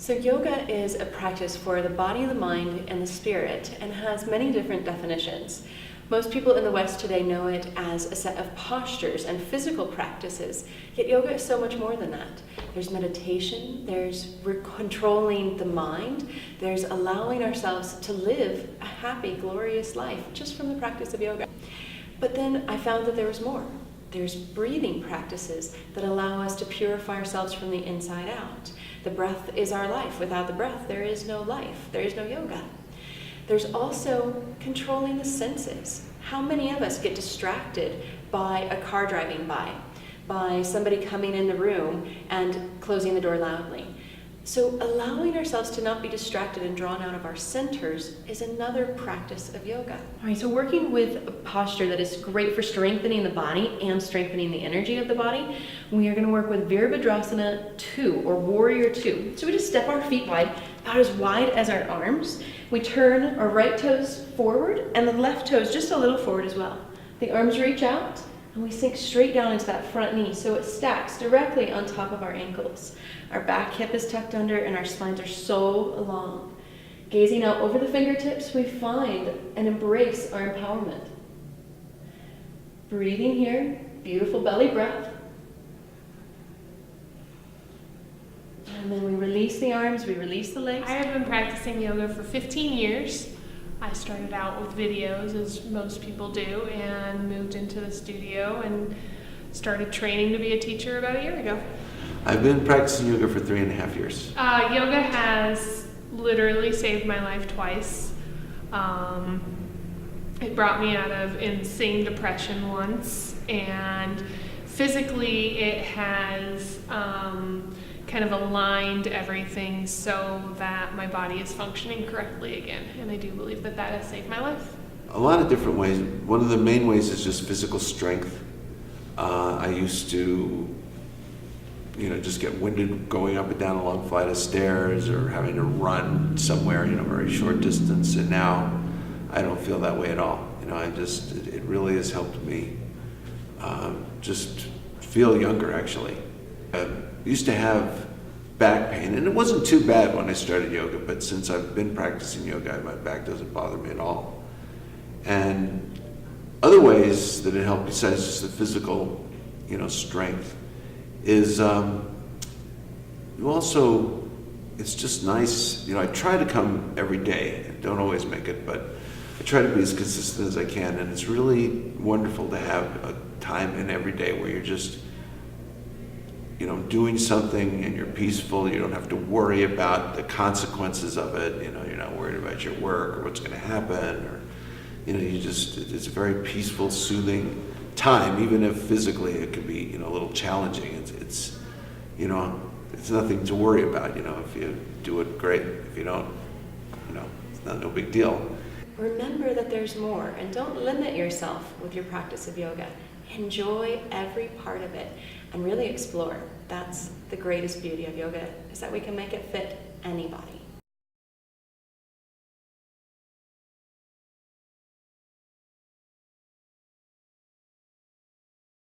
So yoga is a practice for the body, the mind, and the spirit, and has many different definitions. Most people in the West today know it as a set of postures and physical practices, yet yoga is so much more than that. There's meditation, there's controlling the mind, there's allowing ourselves to live a happy, glorious life just from the practice of yoga. But then I found that there was more. There's breathing practices that allow us to purify ourselves from the inside out. The breath is our life. Without the breath, there is no life. There is no yoga. There's also controlling the senses. How many of us get distracted by a car driving by somebody coming in the room and closing the door loudly? So allowing ourselves to not be distracted and drawn out of our centers is another practice of yoga. All right, so working with a posture that is great for strengthening the body and strengthening the energy of the body, we are going to work with Virabhadrasana 2 or Warrior 2. So we just step our feet about as wide as our arms. We turn our right toes forward and the left toes just a little forward as well. The arms reach out and we sink straight down into that front knee so it stacks directly on top of our ankles. Our back hip is tucked under and our spines are so long. Gazing out over the fingertips, we find and embrace our empowerment. Breathing here, beautiful belly breath. And then we release the arms, we release the legs. I have been practicing yoga for 15 years. I started out with videos, as most people do, and moved into the studio and started training to be a teacher about a year ago. I've been practicing yoga for 3.5 years. Yoga has literally saved my life twice. It brought me out of insane depression once, and physically it has kind of aligned everything so that my body is functioning correctly again, and I do believe that that has saved my life. A lot of different ways. One of the main ways is just physical strength. I used to just get winded going up and down a long flight of stairs or having to run somewhere, very short distance. And now I don't feel that way at all. It really has helped me just feel younger, actually. I used to have back pain, and it wasn't too bad when I started yoga, but since I've been practicing yoga, my back doesn't bother me at all. And other ways that it helped besides just the physical, strength is it's just nice. I try to come every day. I don't always make it, but I try to be as consistent as I can. And it's really wonderful to have a time in every day where you're just, doing something and you're peaceful. You don't have to worry about the consequences of it. You're not worried about your work or what's going to happen, or, it's a very peaceful, soothing time, even if physically it can be, a little challenging. It's nothing to worry about. If you do it, great. If you don't, it's no big deal. Remember that there's more, and don't limit yourself with your practice of yoga. Enjoy every part of it and really explore. That's the greatest beauty of yoga, is that we can make it fit anybody.